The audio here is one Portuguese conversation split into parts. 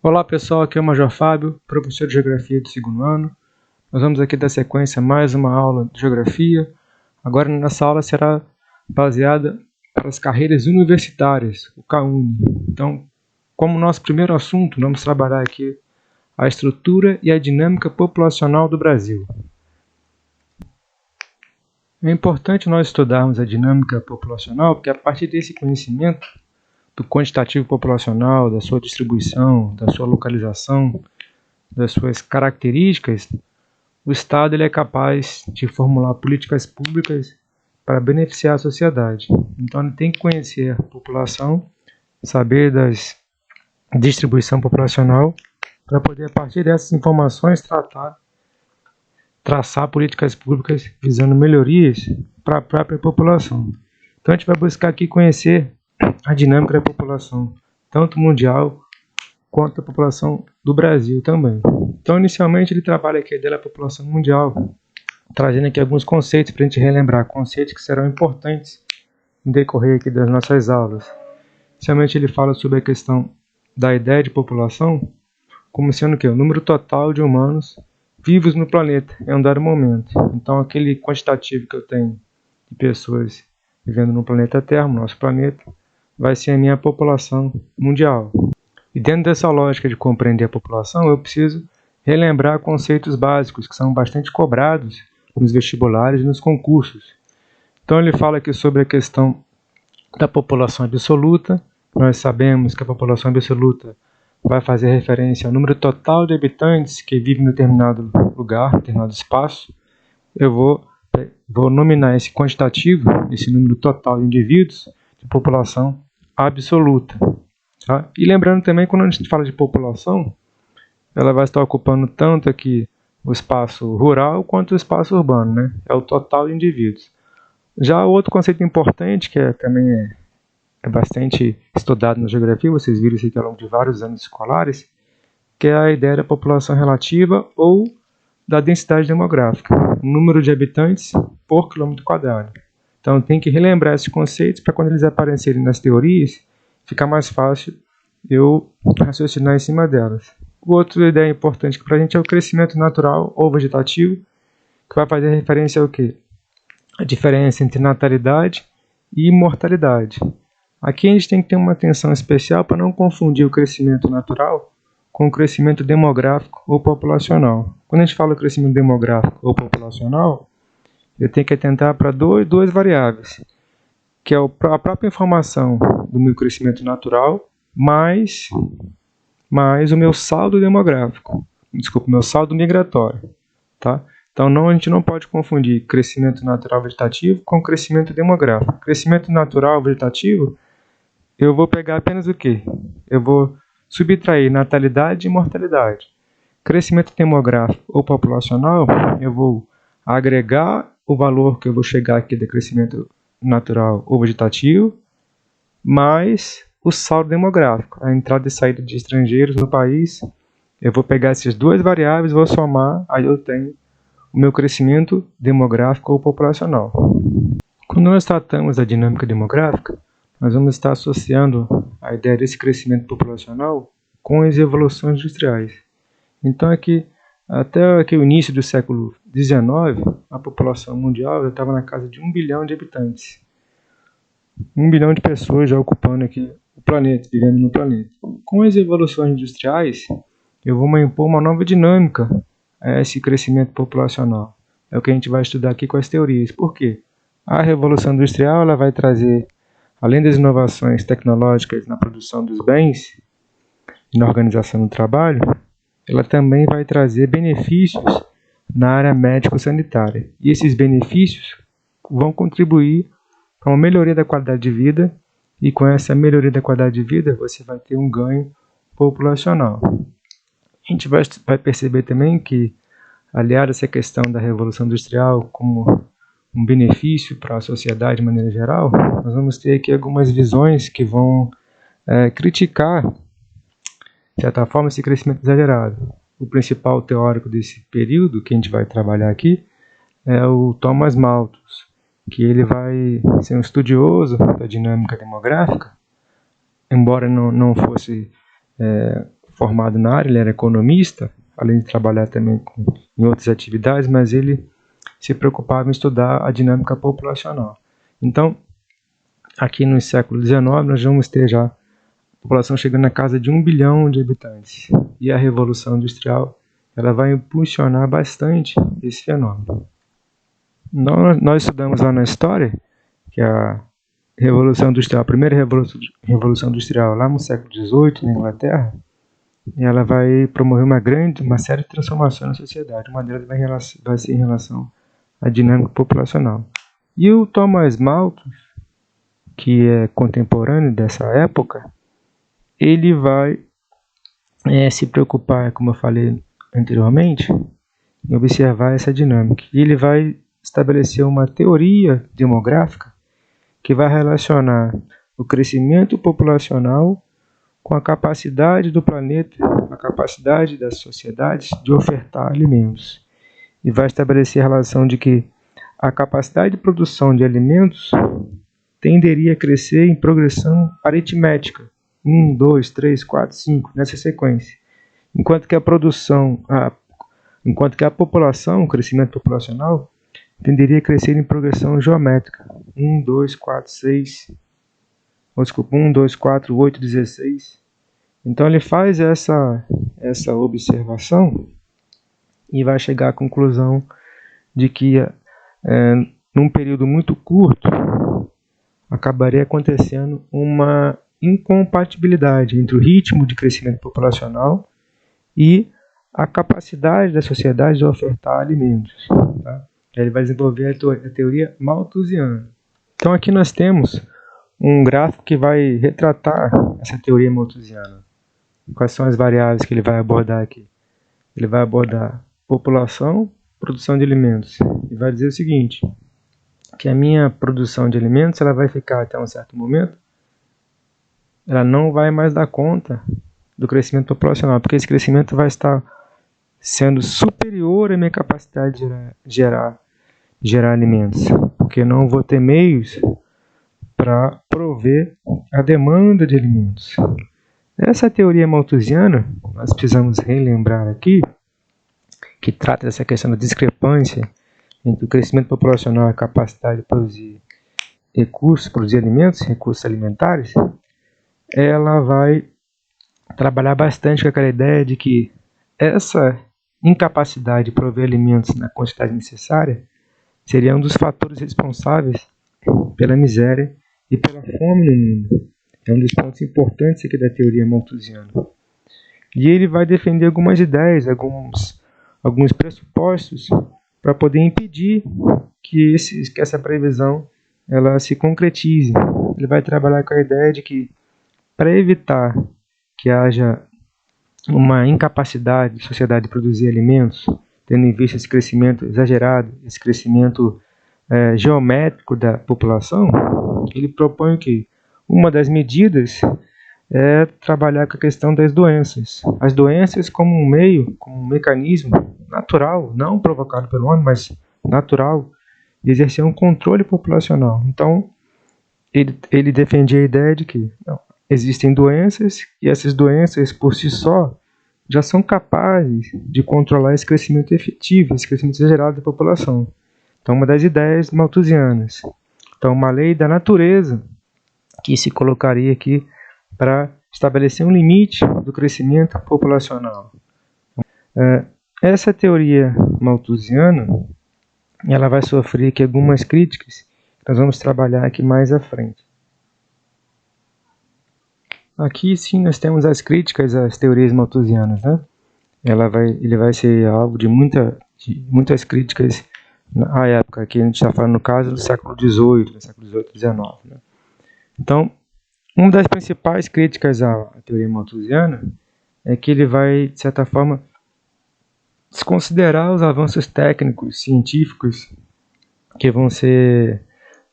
Olá pessoal, aqui é o Major Fábio, professor de Geografia do segundo ano. Nós vamos aqui dar sequência a mais uma aula de Geografia. Agora nessa aula será baseada para as carreiras universitárias, o CAUNI. Então, como nosso primeiro assunto, vamos trabalhar aqui a estrutura e a dinâmica populacional do Brasil. É importante nós estudarmos a dinâmica populacional, porque a partir desse conhecimento do quantitativo populacional, da sua distribuição, da sua localização, das suas características, o Estado ele é capaz de formular políticas públicas para beneficiar a sociedade. Então ele tem que conhecer a população, saber da distribuição populacional, para poder, a partir dessas informações, traçar políticas públicas visando melhorias para a própria população. Então a gente vai buscar aqui conhecer a dinâmica da população, tanto mundial quanto a população do Brasil também. Então, inicialmente, ele trabalha aqui da população mundial, trazendo aqui alguns conceitos para a gente relembrar, conceitos que serão importantes no decorrer aqui das nossas aulas. Inicialmente, ele fala sobre a questão da ideia de população, como sendo o número total de humanos vivos no planeta em um dado momento. Então, aquele quantitativo que eu tenho de pessoas vivendo no planeta Terra, no nosso planeta, vai ser a minha população mundial. E dentro dessa lógica de compreender a população, eu preciso relembrar conceitos básicos que são bastante cobrados nos vestibulares e nos concursos. Então ele fala aqui sobre a questão da população absoluta. Nós sabemos que a população absoluta vai fazer referência ao número total de habitantes que vivem em determinado lugar, em determinado espaço. Eu vou nominar esse quantitativo, esse número total de indivíduos, de população absoluta. Tá? E lembrando também, quando a gente fala de população, ela vai estar ocupando tanto aqui o espaço rural quanto o espaço urbano, né? É o total de indivíduos. Já outro conceito importante, que também é bastante estudado na geografia, vocês viram isso aqui ao longo de vários anos escolares, que é a ideia da população relativa ou da densidade demográfica, o número de habitantes por quilômetro quadrado. Então tem que relembrar esses conceitos para quando eles aparecerem nas teorias, fica mais fácil eu raciocinar em cima delas. Outra ideia importante para a gente é o crescimento natural ou vegetativo, que vai fazer referência ao quê? A diferença entre natalidade e mortalidade. Aqui a gente tem que ter uma atenção especial para não confundir o crescimento natural com o crescimento demográfico ou populacional. Quando a gente fala crescimento demográfico ou populacional, eu tenho que atentar para duas variáveis, que é a própria informação do meu crescimento natural, mais o meu saldo demográfico, meu saldo migratório. Tá? Então a gente não pode confundir crescimento natural vegetativo com crescimento demográfico. Crescimento natural vegetativo, eu vou pegar apenas o quê? Eu vou subtrair natalidade e mortalidade. Crescimento demográfico ou populacional, eu vou agregar o valor que eu vou chegar aqui do crescimento natural ou vegetativo, mais o saldo demográfico, a entrada e saída de estrangeiros no país. Eu vou pegar essas duas variáveis, vou somar, aí eu tenho o meu crescimento demográfico ou populacional. Quando nós tratamos da dinâmica demográfica, nós vamos estar associando a ideia desse crescimento populacional com as evoluções industriais. Então até aqui o início do século XIX, a população mundial já estava na casa de 1 bilhão de habitantes. 1 bilhão de pessoas já ocupando aqui o planeta, vivendo no planeta. Com as evoluções industriais, eu vou impor uma nova dinâmica a esse crescimento populacional. É o que a gente vai estudar aqui com as teorias. Por quê? A Revolução Industrial ela vai trazer, além das inovações tecnológicas na produção dos bens e na organização do trabalho, ela também vai trazer benefícios na área médico-sanitária. E esses benefícios vão contribuir para uma melhoria da qualidade de vida, e com essa melhoria da qualidade de vida, você vai ter um ganho populacional. A gente vai perceber também que, aliado a essa questão da Revolução Industrial como um benefício para a sociedade de maneira geral, nós vamos ter aqui algumas visões que vão criticar, de certa forma, esse crescimento exagerado. O principal teórico desse período, que a gente vai trabalhar aqui, é o Thomas Malthus, que ele vai ser um estudioso da dinâmica demográfica, embora não fosse formado na área, ele era economista, além de trabalhar também em outras atividades, mas ele se preocupava em estudar a dinâmica populacional. Então, aqui no século XIX, nós vamos ter já a população chegando na casa de 1 bilhão de habitantes. E a Revolução Industrial ela vai impulsionar bastante esse fenômeno. Nós estudamos lá na história que a Revolução Industrial, a primeira Revolução Industrial lá no século XVIII, na Inglaterra, ela vai promover uma série de transformações na sociedade. Uma delas vai ser em relação à dinâmica populacional. E o Thomas Malthus, que é contemporâneo dessa época, ele vai se preocupar, como eu falei anteriormente, em observar essa dinâmica. E ele vai estabelecer uma teoria demográfica que vai relacionar o crescimento populacional com a capacidade do planeta, a capacidade das sociedades de ofertar alimentos. E vai estabelecer a relação de que a capacidade de produção de alimentos tenderia a crescer em progressão aritmética, 1, 2, 3, 4, 5, nessa sequência. Enquanto que a população, o crescimento populacional, tenderia a crescer em progressão geométrica, 1, 2, 4, 6, 1, 2, 4, 8, 16. Então ele faz essa observação e vai chegar à conclusão de que num período muito curto acabaria acontecendo uma incompatibilidade entre o ritmo de crescimento populacional e a capacidade da sociedade de ofertar alimentos. Tá? Ele vai desenvolver a teoria malthusiana. Então aqui nós temos um gráfico que vai retratar essa teoria malthusiana. Quais são as variáveis que ele vai abordar aqui? Ele vai abordar população, produção de alimentos. E vai dizer o seguinte, que a minha produção de alimentos ela vai ficar até um certo momento, ela não vai mais dar conta do crescimento populacional, porque esse crescimento vai estar sendo superior à minha capacidade de gerar alimentos, porque não vou ter meios para prover a demanda de alimentos. Essa teoria malthusiana, nós precisamos relembrar aqui, que trata dessa questão da discrepância entre o crescimento populacional e a capacidade de produzir recursos, produzir alimentos, recursos alimentares, ela vai trabalhar bastante com aquela ideia de que essa incapacidade de prover alimentos na quantidade necessária seria um dos fatores responsáveis pela miséria e pela fome no mundo. É um dos pontos importantes aqui da teoria malthusiana. E ele vai defender algumas ideias, alguns pressupostos para poder impedir que essa previsão ela se concretize. Ele vai trabalhar com a ideia de que, para evitar que haja uma incapacidade da sociedade de produzir alimentos, tendo em vista esse crescimento exagerado, esse crescimento geométrico da população, ele propõe que uma das medidas é trabalhar com a questão das doenças. As doenças como um meio, como um mecanismo natural, não provocado pelo homem, mas natural, de exercer um controle populacional. Então, ele defendia a ideia de que existem doenças e essas doenças, por si só, já são capazes de controlar esse crescimento efetivo, esse crescimento exagerado da população. Então, uma das ideias malthusianas. Então, uma lei da natureza que se colocaria aqui para estabelecer um limite do crescimento populacional. Essa teoria malthusiana, ela vai sofrer aqui algumas críticas que nós vamos trabalhar aqui mais à frente. Aqui sim nós temos as críticas às teorias malthusianas, né? Ele vai ser alvo de muitas críticas na época, que a gente está falando no caso do século XVIII, século XVIII e XIX. Né? Então, uma das principais críticas à teoria malthusiana é que ele vai, de certa forma, desconsiderar os avanços técnicos, científicos que vão ser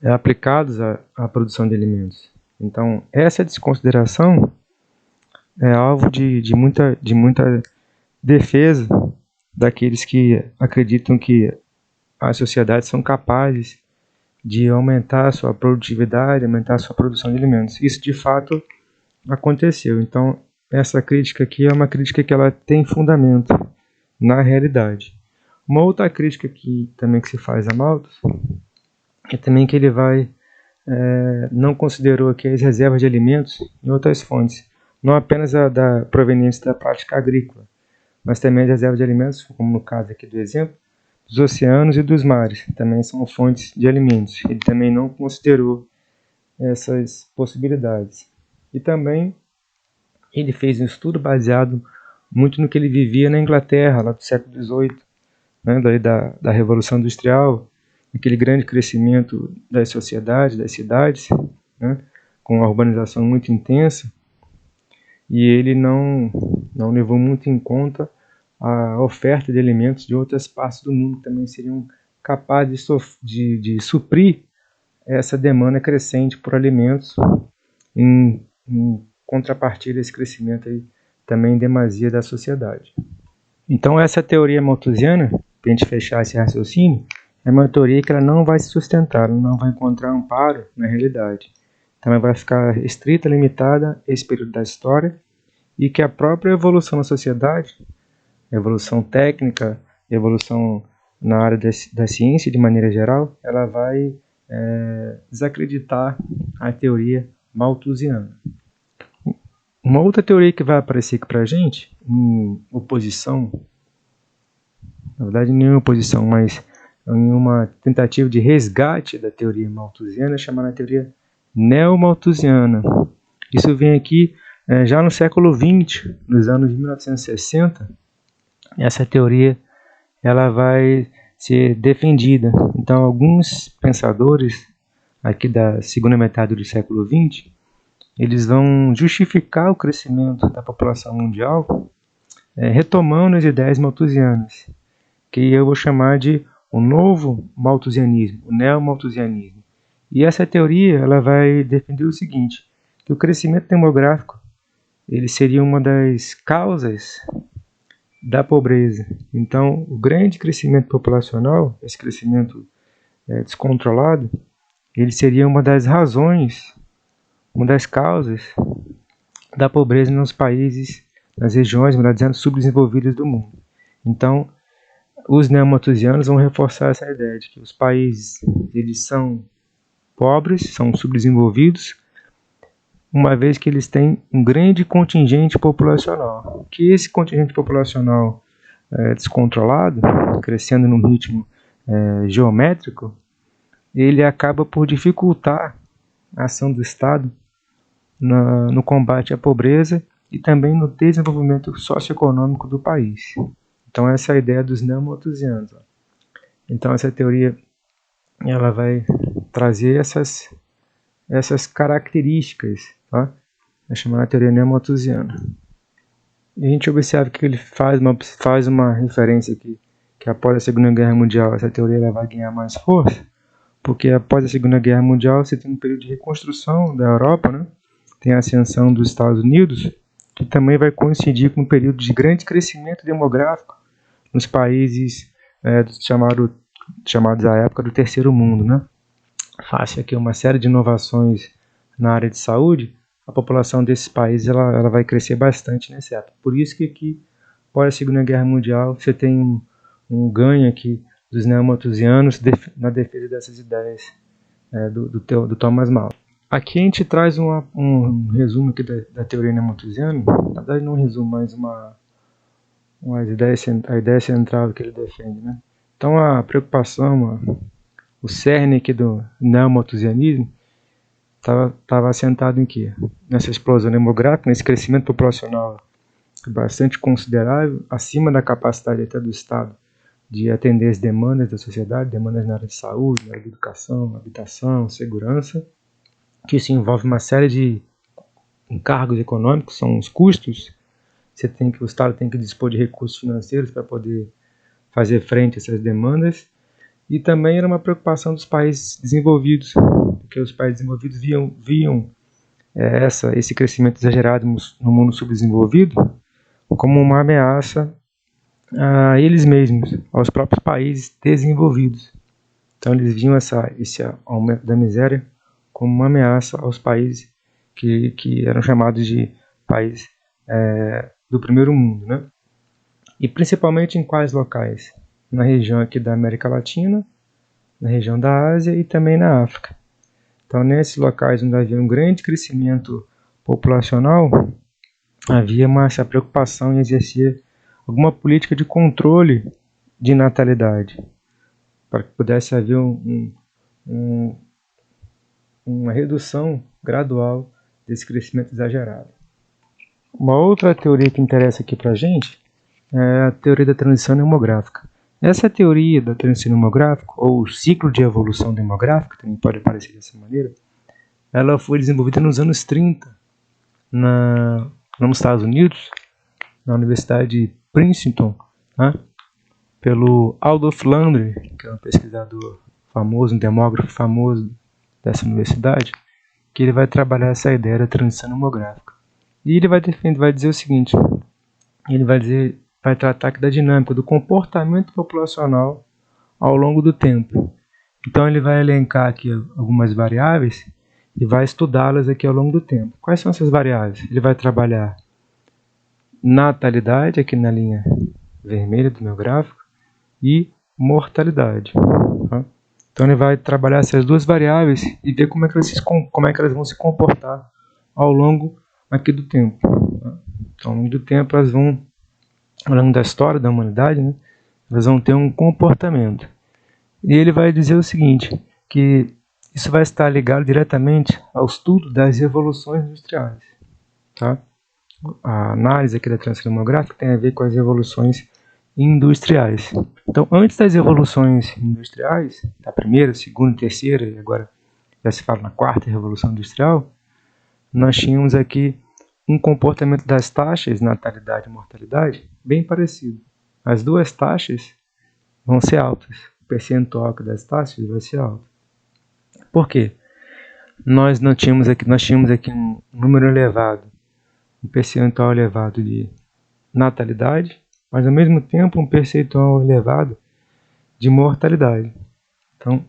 aplicados à produção de alimentos. Então, essa desconsideração é alvo de muita defesa daqueles que acreditam que as sociedades são capazes de aumentar a sua produtividade, aumentar a sua produção de alimentos. Isso, de fato, aconteceu. Então, essa crítica aqui é uma crítica que ela tem fundamento na realidade. Uma outra crítica que também que se faz a Malthus é também que ele não considerou aqui as reservas de alimentos em outras fontes, não apenas a da proveniente da prática agrícola, mas também as reservas de alimentos, como no caso aqui do exemplo, dos oceanos e dos mares, também são fontes de alimentos. Ele também não considerou essas possibilidades. E também ele fez um estudo baseado muito no que ele vivia na Inglaterra, lá do século XVIII, né, da Revolução Industrial, aquele grande crescimento das sociedades, das cidades, né, com a urbanização muito intensa, e ele não levou muito em conta a oferta de alimentos de outras partes do mundo que também seriam capazes de suprir essa demanda crescente por alimentos em contrapartida a esse crescimento aí, também em demasia da sociedade. Então essa teoria malthusiana, para a gente fechar esse raciocínio, é uma teoria que ela não vai se sustentar, ela não vai encontrar amparo na realidade. Então ela vai ficar restrita, limitada a esse período da história, e que a própria evolução da sociedade, evolução técnica, evolução na área da ciência de maneira geral, ela vai desacreditar a teoria malthusiana. Uma outra teoria que vai aparecer aqui para a gente, em oposição, na verdade não em oposição, mas em uma tentativa de resgate da teoria malthusiana, é chamada teoria neomalthusiana. Isso vem aqui já no século XX, nos anos de 1960, essa teoria ela vai ser defendida. Então, alguns pensadores aqui da segunda metade do século XX, eles vão justificar o crescimento da população mundial retomando as ideias malthusianas, que eu vou chamar de o novo malthusianismo, o neomalthusianismo. E essa teoria ela vai defender o seguinte, que o crescimento demográfico ele seria uma das causas da pobreza. Então, o grande crescimento populacional, esse crescimento descontrolado, ele seria uma das razões, uma das causas da pobreza nos países, nas regiões, melhor dizendo, subdesenvolvidas do mundo. Então, os neomalthusianos vão reforçar essa ideia de que os países eles são pobres, são subdesenvolvidos, uma vez que eles têm um grande contingente populacional. Que esse contingente populacional descontrolado, crescendo num ritmo geométrico, ele acaba por dificultar a ação do Estado no combate à pobreza e também no desenvolvimento socioeconômico do país. Então essa é a ideia dos neomalthusianos. Então essa teoria ela vai trazer essas características, tá? É chamada teoria neomalthusiana. E a gente observa que ele faz uma referência aqui, que após a Segunda Guerra Mundial essa teoria ela vai ganhar mais força, porque após a Segunda Guerra Mundial você tem um período de reconstrução da Europa, né? Tem a ascensão dos Estados Unidos, que também vai coincidir com um período de grande crescimento demográfico nos países chamados à época do Terceiro Mundo, né? Face aqui uma série de inovações na área de saúde, a população desses países ela vai crescer bastante nessa época. Por isso que aqui, após a Segunda Guerra Mundial, você tem um ganho aqui dos neomalthusianos na defesa dessas ideias do Thomas Malthus. Aqui a gente traz um resumo aqui da teoria neomalthusiana, na verdade não um resumo, mas a ideia central que ele defende, né? Então a preocupação, o cerne aqui do neomalthusianismo estava assentado em quê? Nessa explosão demográfica, nesse crescimento populacional bastante considerável, acima da capacidade até do Estado de atender as demandas da sociedade, demandas na área de saúde, na área de educação, habitação, segurança, que isso envolve uma série de encargos econômicos, são os custos. O Estado tem que dispor de recursos financeiros para poder fazer frente a essas demandas. E também era uma preocupação dos países desenvolvidos, porque os países desenvolvidos viam esse crescimento exagerado no mundo subdesenvolvido como uma ameaça a eles mesmos, aos próprios países desenvolvidos. Então eles viam esse aumento da miséria como uma ameaça aos países que eram chamados de países do primeiro mundo, né? E principalmente em quais locais? Na região aqui da América Latina, na região da Ásia e também na África. Então, nesses locais onde havia um grande crescimento populacional, havia essa preocupação em exercer alguma política de controle de natalidade, para que pudesse haver uma redução gradual desse crescimento exagerado. Uma outra teoria que interessa aqui para a gente é a teoria da transição demográfica. Essa teoria da transição demográfica, ou ciclo de evolução demográfica, também pode aparecer dessa maneira, ela foi desenvolvida nos anos 30 nos Estados Unidos, na Universidade de Princeton, né, pelo Adolf Landry, que é um pesquisador famoso, um demógrafo famoso dessa universidade, que ele vai trabalhar essa ideia da transição demográfica. E ele vai dizer o seguinte, ele vai tratar aqui da dinâmica do comportamento populacional ao longo do tempo. Então ele vai elencar aqui algumas variáveis e vai estudá-las aqui ao longo do tempo. Quais são essas variáveis? Ele vai trabalhar natalidade, aqui na linha vermelha do meu gráfico, e mortalidade. Tá? Então ele vai trabalhar essas duas variáveis e ver como é que elas vão se comportar ao longo aqui do tempo. Tá? Então, ao longo do tempo, elas vão, ao longo da história da humanidade, né, elas vão ter um comportamento. E ele vai dizer o seguinte, que isso vai estar ligado diretamente ao estudo das revoluções industriais. Tá? A análise aqui da transição demográfica tem a ver com as revoluções industriais. Então, antes das revoluções industriais, da primeira, segunda, terceira, e agora já se fala na quarta revolução industrial, nós tínhamos aqui um comportamento das taxas, natalidade e mortalidade, bem parecido. As duas taxas vão ser altas. O percentual das taxas vai ser alto. Por quê? Nós tínhamos aqui um número elevado, um percentual elevado de natalidade, mas ao mesmo tempo um percentual elevado de mortalidade. Então,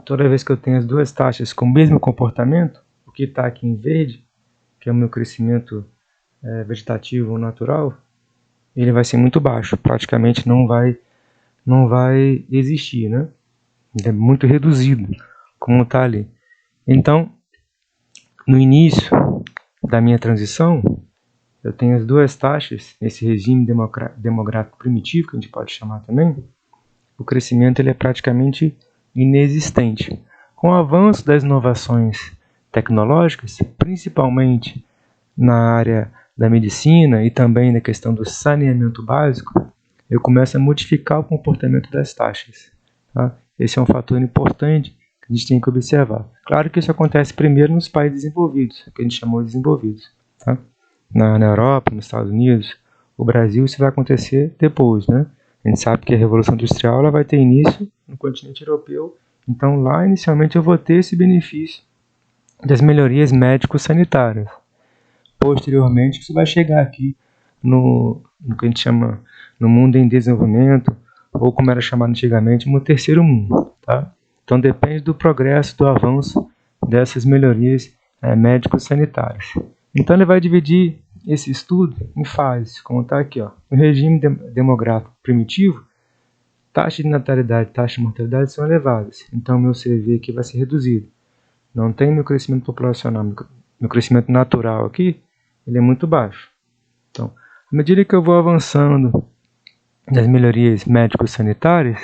toda vez que eu tenho as duas taxas com o mesmo comportamento, o que está aqui em verde, que é o meu crescimento vegetativo natural, ele vai ser muito baixo, praticamente não vai existir, né? Ele é muito reduzido, como está ali. Então, no início da minha transição, eu tenho as duas taxas, nesse regime demográfico primitivo, que a gente pode chamar também, o crescimento ele é praticamente inexistente. Com o avanço das inovações tecnológicas, principalmente na área da medicina e também na questão do saneamento básico, eu começo a modificar o comportamento das taxas. Tá? Esse é um fator importante que a gente tem que observar. Claro que isso acontece primeiro nos países desenvolvidos, que a gente chamou de desenvolvidos. Tá? Na Europa, nos Estados Unidos, o Brasil, isso vai acontecer depois, né? A gente sabe que a Revolução Industrial ela vai ter início no continente europeu, então lá inicialmente eu vou ter esse benefício das melhorias médico-sanitárias. Posteriormente, isso vai chegar aqui no que a gente chama no mundo em desenvolvimento, ou como era chamado antigamente, no terceiro mundo. Tá? Então depende do progresso, do avanço dessas melhorias médico-sanitárias. Então ele vai dividir esse estudo em fases, como está aqui. Ó. No regime demográfico primitivo, taxa de natalidade e taxa de mortalidade são elevadas. Então meu CV aqui vai ser reduzido. Não tem meu crescimento populacional, meu crescimento natural aqui, ele é muito baixo. Então, à medida que eu vou avançando nas melhorias médico-sanitárias,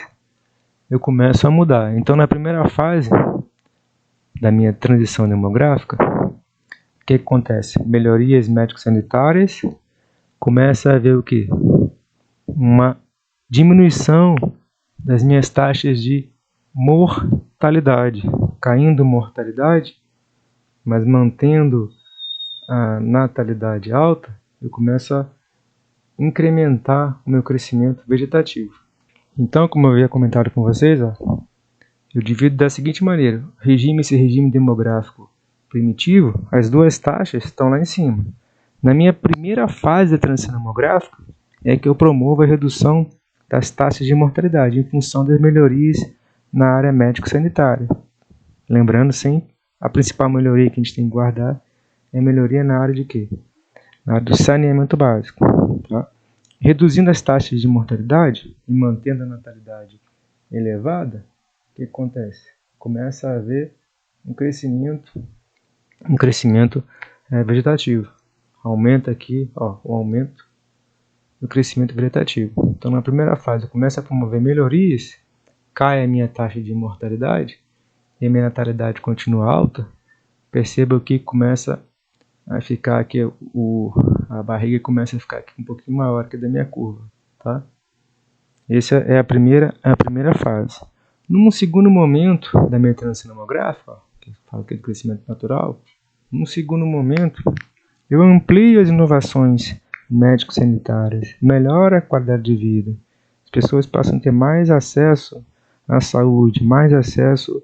eu começo a mudar. Então, na primeira fase da minha transição demográfica, o que acontece? Melhorias médico-sanitárias, começa a haver o quê? Uma diminuição das minhas taxas de mortalidade. Caindo mortalidade, mas mantendo a natalidade alta, eu começo a incrementar o meu crescimento vegetativo. Então, como eu havia comentado com vocês, eu divido da seguinte maneira. Esse regime demográfico primitivo, as duas taxas estão lá em cima. Na minha primeira fase da transição demográfica, é que eu promovo a redução das taxas de mortalidade em função das melhorias na área médico-sanitária. Lembrando, sim, a principal melhoria que a gente tem que guardar é melhoria na área de quê? Na área do saneamento básico. Tá? Reduzindo as taxas de mortalidade e mantendo a natalidade elevada, o que acontece? Começa a haver um crescimento vegetativo. Aumenta aqui o aumento do crescimento vegetativo. Então, na primeira fase, começa a promover melhorias, cai a minha taxa de mortalidade e a minha natalidade continua alta. Perceba que começa a ficar aqui, a barriga começa a ficar aqui um pouquinho maior que a da minha curva. Tá? Essa é a primeira fase. Num segundo momento da minha transição demográfica, que fala que é do crescimento natural, num segundo momento, eu amplio as inovações médico-sanitárias, melhoro a qualidade de vida. As pessoas passam a ter mais acesso à saúde, mais acesso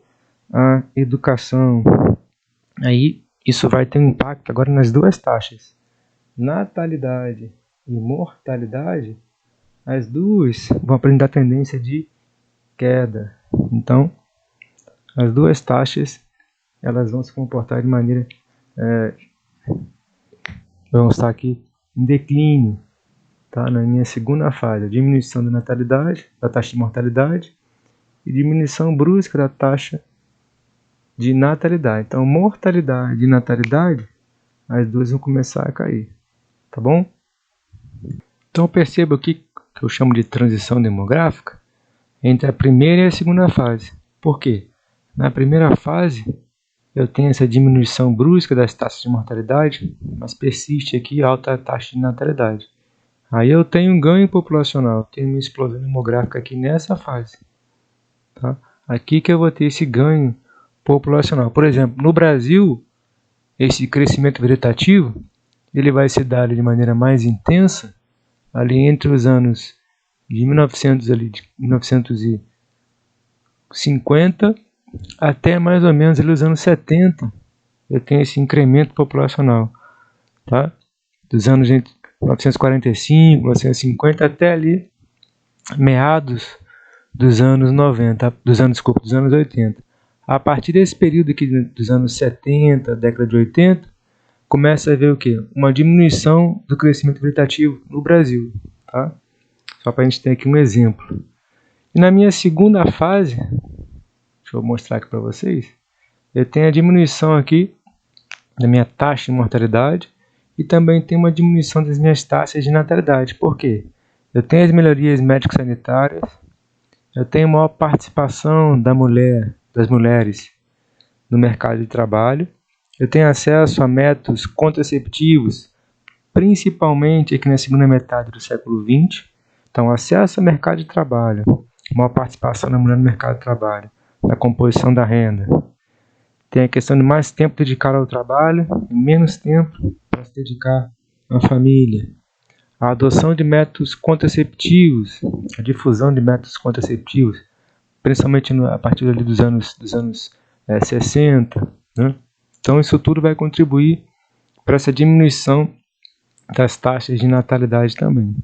à educação. Aí isso vai ter um impacto agora nas duas taxas. Natalidade e mortalidade, as duas vão apresentar tendência de queda. Então, as duas taxas elas vão se comportar de maneira vamos estar aqui em declínio, tá? Na minha segunda fase, a diminuição da natalidade, da taxa de mortalidade e diminuição brusca da taxa de natalidade. Então, mortalidade e natalidade, as duas vão começar a cair, tá bom? Então, perceba aqui que eu chamo de transição demográfica entre a primeira e a segunda fase. Por quê? Na primeira fase, eu tenho essa diminuição brusca das taxas de mortalidade, mas persiste aqui alta taxa de natalidade. Aí eu tenho um ganho populacional, tenho uma explosão demográfica aqui nessa fase. Tá? Aqui que eu vou ter esse ganho populacional. Por exemplo, no Brasil, esse crescimento vegetativo ele vai se dar de maneira mais intensa ali entre os anos de 1950 até mais ou menos ali os anos 70, eu tenho esse incremento populacional, tá? Dos anos de 1945, 1950 até ali meados dos anos 90, dos anos 80. A partir desse período aqui dos anos 70, década de 80, começa a ver o quê? Uma diminuição do crescimento vegetativo no Brasil, tá? Só para a gente ter aqui um exemplo. E na minha segunda fase, deixa eu mostrar aqui para vocês, eu tenho a diminuição aqui da minha taxa de mortalidade e também tenho uma diminuição das minhas taxas de natalidade. Por quê? Eu tenho as melhorias médico-sanitárias, eu tenho maior participação das mulheres no mercado de trabalho, eu tenho acesso a métodos contraceptivos, principalmente aqui na segunda metade do século XX. Então, acesso ao mercado de trabalho, maior participação da mulher no mercado de trabalho, na composição da renda. Tem a questão de mais tempo dedicado ao trabalho e menos tempo para se dedicar à família. A adoção de métodos contraceptivos, a difusão de métodos contraceptivos, principalmente a partir ali dos anos 60. Né? Então, isso tudo vai contribuir para essa diminuição das taxas de natalidade também.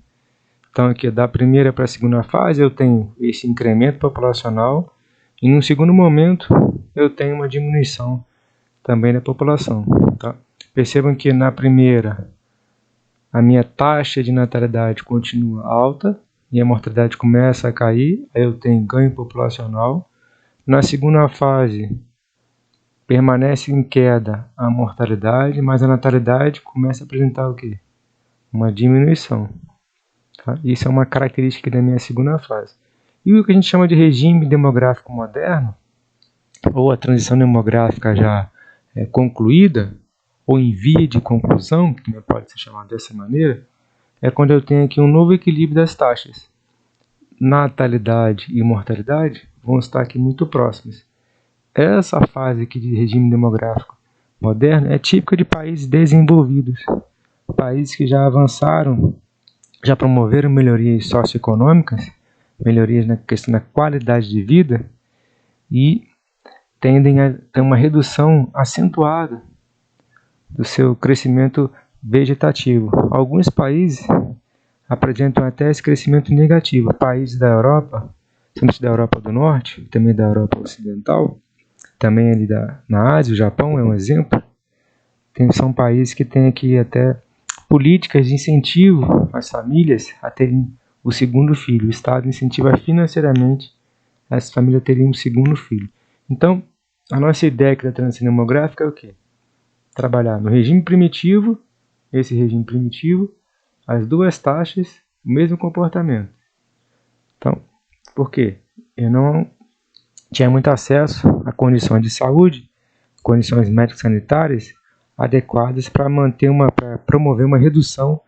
Então, aqui da primeira para a segunda fase, eu tenho esse incremento populacional e, num segundo momento, eu tenho uma diminuição também da população. Tá? Percebam que na primeira, a minha taxa de natalidade continua alta e a mortalidade começa a cair, aí eu tenho ganho populacional. Na segunda fase, permanece em queda a mortalidade, mas a natalidade começa a apresentar o quê? Uma diminuição. Tá? Isso é uma característica da minha segunda fase. E o que a gente chama de regime demográfico moderno, ou a transição demográfica já concluída, ou em via de conclusão, que também pode ser chamado dessa maneira, é quando eu tenho aqui um novo equilíbrio das taxas. Natalidade e mortalidade vão estar aqui muito próximas. Essa fase aqui de regime demográfico moderno é típica de países desenvolvidos, países que já avançaram, já promoveram melhorias socioeconômicas, melhorias na questão da qualidade de vida e tendem a ter uma redução acentuada do seu crescimento vegetativo. Alguns países apresentam até esse crescimento negativo. Países da Europa, principalmente da Europa do Norte, também da Europa Ocidental, também ali na Ásia, o Japão é um exemplo, são países que têm aqui até políticas de incentivo às famílias a terem o segundo filho. O Estado incentiva financeiramente as famílias a terem um segundo filho. Então, a nossa ideia aqui da transição demográfica é o quê? Trabalhar no regime primitivo, esse regime primitivo, as duas taxas, o mesmo comportamento. Então, por quê? Eu não tinha muito acesso a condições de saúde, condições médico-sanitárias adequadas para promover uma redução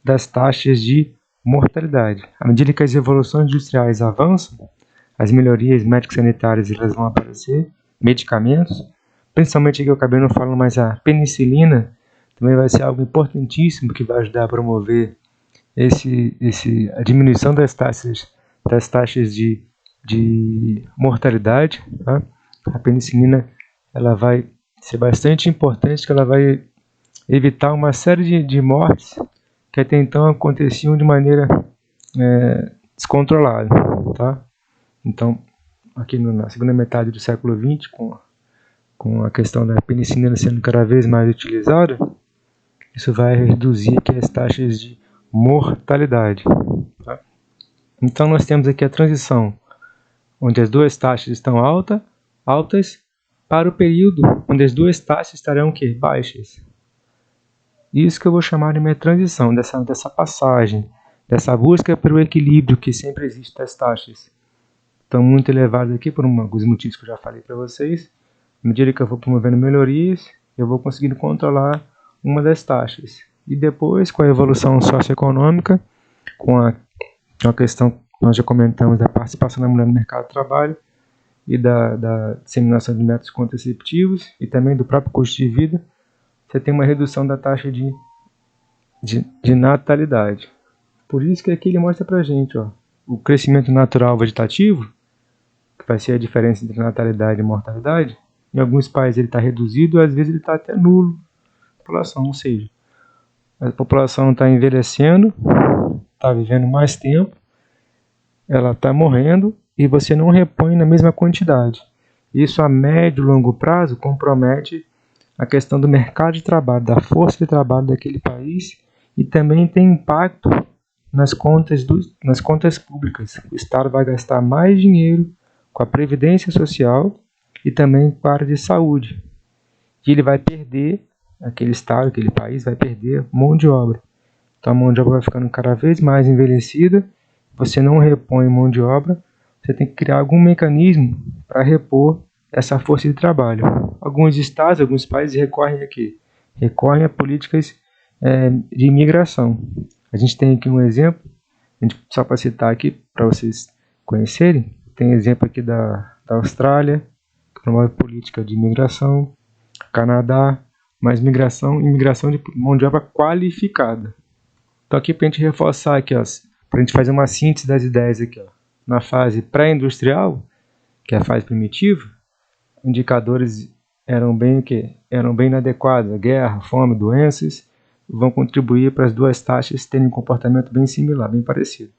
das taxas de mortalidade. À medida que as evoluções industriais avançam, as melhorias médico-sanitárias elas vão aparecer, medicamentos, principalmente aqui eu acabei não falando, mas a penicilina também vai ser algo importantíssimo que vai ajudar a promover a diminuição das taxas de mortalidade. Tá? A penicilina ela vai ser bastante importante, que ela vai evitar uma série de mortes que até então aconteciam de maneira descontrolada. Tá? Então, aqui na segunda metade do século XX, com a questão da penicilina sendo cada vez mais utilizada, isso vai reduzir aqui as taxas de mortalidade. Tá? Então, nós temos aqui a transição, onde as duas taxas estão altas, para o período onde as duas taxas estarão baixas. Isso que eu vou chamar de minha transição, dessa passagem, dessa busca pelo equilíbrio que sempre existe das taxas. Estão muito elevadas aqui por alguns motivos que eu já falei para vocês. À medida que eu vou promovendo melhorias, eu vou conseguindo controlar uma das taxas. E depois, com a evolução socioeconômica, com a questão que nós já comentamos da participação da mulher no mercado de trabalho e da disseminação de métodos contraceptivos e também do próprio custo de vida, você tem uma redução da taxa de natalidade. Por isso que aqui ele mostra pra gente o crescimento natural vegetativo, que vai ser a diferença entre natalidade e mortalidade. Em alguns países ele está reduzido, às vezes ele está até nulo, a população, ou seja, a população está envelhecendo, está vivendo mais tempo, ela está morrendo e você não repõe na mesma quantidade. Isso a médio e longo prazo compromete a questão do mercado de trabalho, da força de trabalho daquele país e também tem impacto nas contas públicas. O Estado vai gastar mais dinheiro com a previdência social e também com a área de saúde. E ele vai perder, aquele Estado, aquele país vai perder mão de obra. Então a mão de obra vai ficando cada vez mais envelhecida, você não repõe mão de obra, você tem que criar algum mecanismo para repor essa força de trabalho. Alguns estados, alguns países recorrem a políticas de imigração. A gente tem aqui um exemplo, só para citar aqui, para vocês conhecerem, tem exemplo aqui da Austrália, que promove política de imigração, Canadá, mas imigração de mão de obra qualificada. Então aqui para a gente reforçar aqui, para a gente fazer uma síntese das ideias aqui, na fase pré-industrial, que é a fase primitiva, indicadores eram bem inadequados, guerra, fome, doenças, vão contribuir para as duas taxas terem um comportamento bem similar, bem parecido.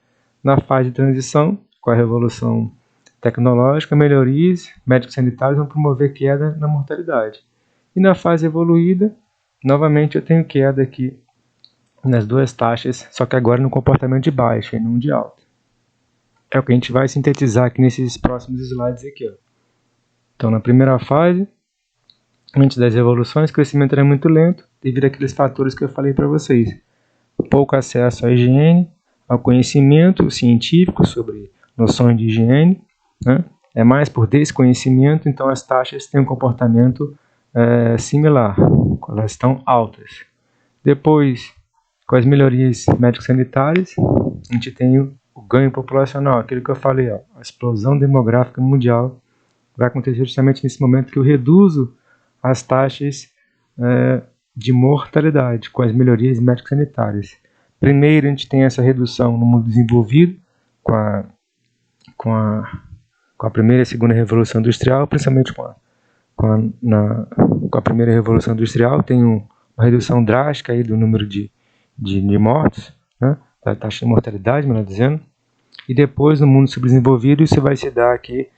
Na fase de transição, com a revolução tecnológica, melhorias médico-sanitárias vão promover queda na mortalidade. E na fase evoluída, novamente eu tenho queda aqui nas duas taxas, só que agora no comportamento de baixa e não de alta. É o que a gente vai sintetizar aqui nesses próximos slides aqui. Então, na primeira fase, antes das evoluções, o crescimento era muito lento, devido àqueles fatores que eu falei para vocês. Pouco acesso à higiene, ao conhecimento científico sobre noções de higiene, né? É mais por desconhecimento, então as taxas têm um comportamento similar, elas estão altas. Depois, com as melhorias médico-sanitárias, a gente tem o ganho populacional, aquilo que eu falei, a explosão demográfica mundial vai acontecer justamente nesse momento que eu reduzo as taxas de mortalidade com as melhorias médico-sanitárias. Primeiro, a gente tem essa redução no mundo desenvolvido com a primeira e segunda revolução industrial, principalmente com a primeira revolução industrial, tem uma redução drástica aí do número de mortos, né, da taxa de mortalidade, melhor dizendo. E depois, no mundo subdesenvolvido, isso vai se dar aqui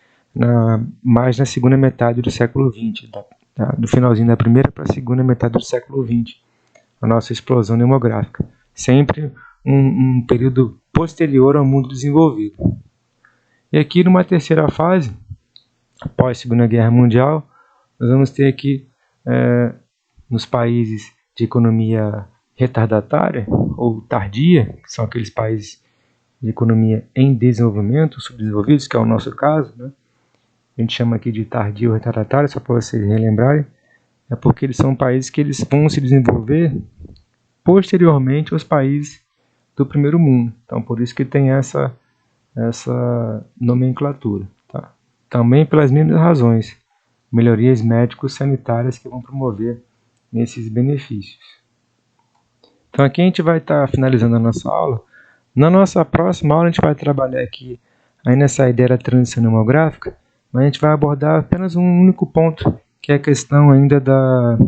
mais na segunda metade do século XX, tá? Do finalzinho da primeira para a segunda metade do século XX, a nossa explosão demográfica. Sempre um período posterior ao mundo desenvolvido. E aqui numa terceira fase, após a Segunda Guerra Mundial, nós vamos ter aqui nos países de economia retardatária ou tardia, que são aqueles países de economia em desenvolvimento, subdesenvolvidos, que é o nosso caso, né? A gente chama aqui de tardio ou retardatário, só para vocês relembrarem, é porque eles são países que eles vão se desenvolver posteriormente aos países do primeiro mundo. Então, por isso que tem essa nomenclatura. Tá? Também pelas mesmas razões, melhorias médico-sanitárias que vão promover esses benefícios. Então, aqui a gente vai estar finalizando a nossa aula. Na nossa próxima aula, a gente vai trabalhar aqui aí nessa ideia da transição demográfica, mas a gente vai abordar apenas um único ponto, que é a questão ainda da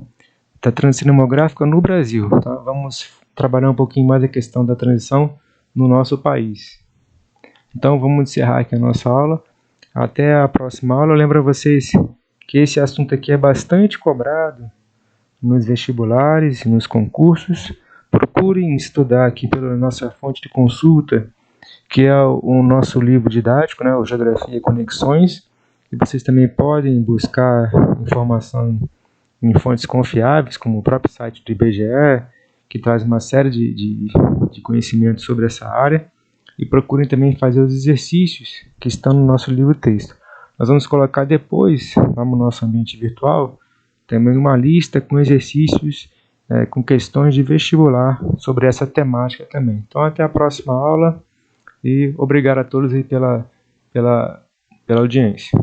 transição demográfica no Brasil. Tá? Vamos trabalhar um pouquinho mais a questão da transição no nosso país. Então vamos encerrar aqui a nossa aula. Até a próxima aula. Eu lembro a vocês que esse assunto aqui é bastante cobrado nos vestibulares e nos concursos. Procurem estudar aqui pela nossa fonte de consulta, que é o nosso livro didático, né, o Geografia e Conexões. E vocês também podem buscar informação em fontes confiáveis, como o próprio site do IBGE, que traz uma série de conhecimentos sobre essa área. E procurem também fazer os exercícios que estão no nosso livro-texto. Nós vamos colocar depois, lá no nosso ambiente virtual, também uma lista com exercícios, com questões de vestibular sobre essa temática também. Então, até a próxima aula e obrigado a todos aí pela audiência.